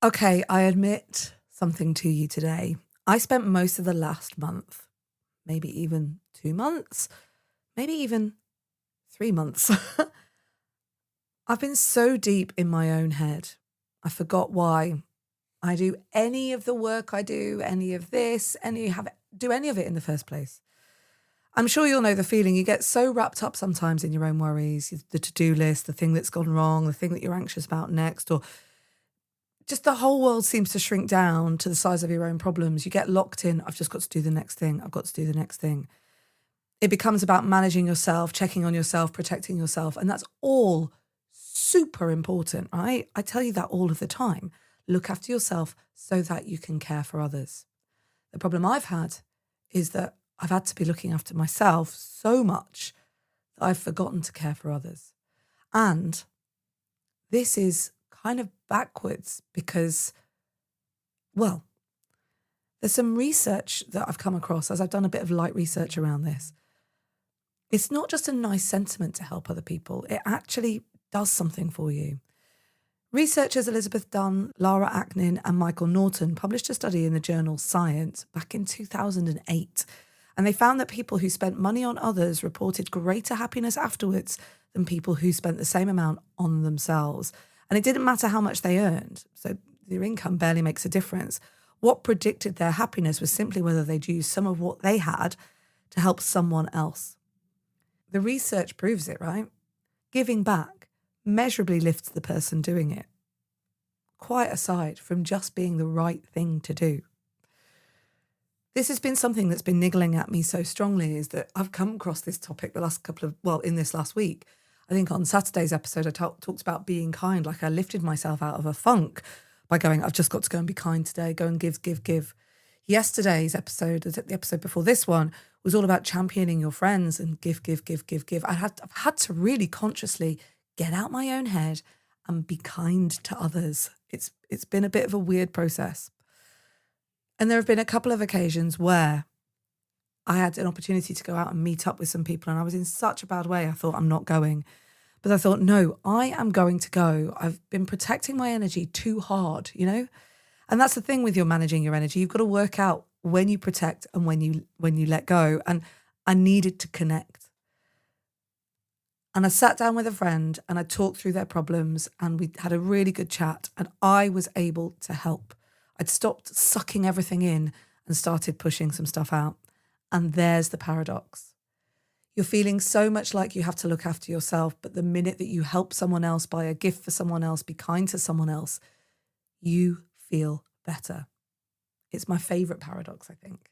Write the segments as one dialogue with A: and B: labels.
A: Okay, I admit something to you today. I spent most of the last month, maybe even 2 months, maybe even 3 months. I've been so deep in my own head. I forgot why I do any of the work I do, any of this, do any of it in the first place. I'm sure you'll know the feeling. You get so wrapped up sometimes in your own worries, the to-do list, the thing that's gone wrong, the thing that you're anxious about next, or just the whole world seems to shrink down to the size of your own problems. You get locked in. I've just got to do the next thing. I've got to do the next thing. It becomes about managing yourself, checking on yourself, protecting yourself. And that's all super important, right? I tell you that all of the time. Look after yourself so that you can care for others. The problem I've had is that I've had to be looking after myself so much that I've forgotten to care for others. And this is kind of backwards because, well, there's some research that I've come across as I've done a bit of light research around this. It's not just a nice sentiment to help other people. It actually does something for you. Researchers Elizabeth Dunn, Lara Aknin and Michael Norton published a study in the journal Science back in 2008. And they found that people who spent money on others reported greater happiness afterwards than people who spent the same amount on themselves. And it didn't matter how much they earned. So their income barely makes a difference. What predicted their happiness was simply whether they'd used some of what they had to help someone else. The research proves it, right? Giving back measurably lifts the person doing it, quite aside from just being the right thing to do. This has been something that's been niggling at me so strongly, is that I've come across this topic in this last week. I think on Saturday's episode, I talked about being kind, like I lifted myself out of a funk by going, I've just got to go and be kind today, go and give. Yesterday's episode, the episode before this one, was all about championing your friends and give. I've had to really consciously get out my own head and be kind to others. It's been a bit of a weird process. And there have been a couple of occasions where I had an opportunity to go out and meet up with some people and I was in such a bad way. I thought, I'm not going. But I thought, no, I am going to go. I've been protecting my energy too hard, you know? And that's the thing with your managing your energy. You've got to work out when you protect and when you let go. And I needed to connect. And I sat down with a friend and I talked through their problems and we had a really good chat and I was able to help. I'd stopped sucking everything in and started pushing some stuff out. And there's the paradox. You're feeling so much like you have to look after yourself, but the minute that you help someone else, buy a gift for someone else, be kind to someone else, you feel better. It's my favourite paradox, I think,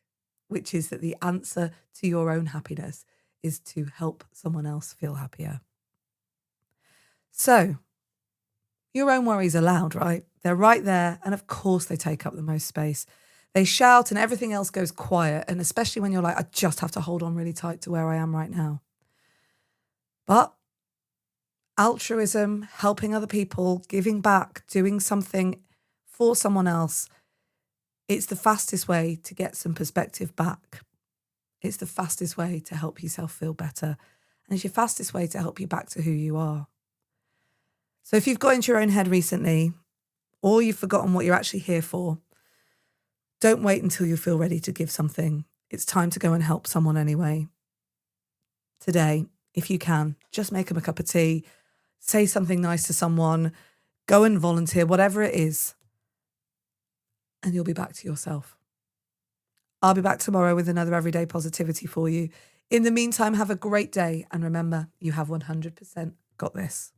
A: which is that the answer to your own happiness is to help someone else feel happier. So, your own worries are loud, right? They're right there, and of course they take up the most space. They shout and everything else goes quiet, and especially when you're like, I just have to hold on really tight to where I am right now. But altruism, helping other people, giving back, doing something for someone else, it's the fastest way to get some perspective back. It's the fastest way to help yourself feel better. And it's your fastest way to help you back to who you are. So if you've got into your own head recently, or you've forgotten what you're actually here for, don't wait until you feel ready to give something. It's time to go and help someone anyway. Today, if you can, just make them a cup of tea, say something nice to someone, go and volunteer, whatever it is, and you'll be back to yourself. I'll be back tomorrow with another Everyday Positivity for you. In the meantime, have a great day. And remember, you have 100% got this.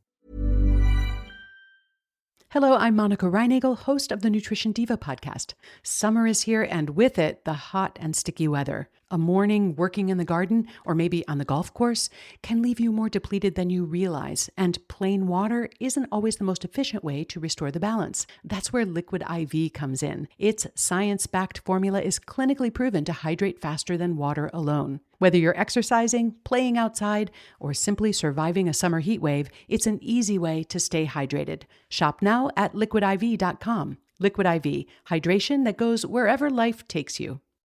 B: Hello, I'm Monica Reinagel, host of the Nutrition Diva podcast. Summer is here, and with it, the hot and sticky weather. A morning working in the garden or maybe on the golf course can leave you more depleted than you realize, and plain water isn't always the most efficient way to restore the balance. That's where Liquid IV comes in. Its science-backed formula is clinically proven to hydrate faster than water alone. Whether you're exercising, playing outside, or simply surviving a summer heat wave, it's an easy way to stay hydrated. Shop now at liquidiv.com. Liquid IV, hydration that goes wherever life takes you.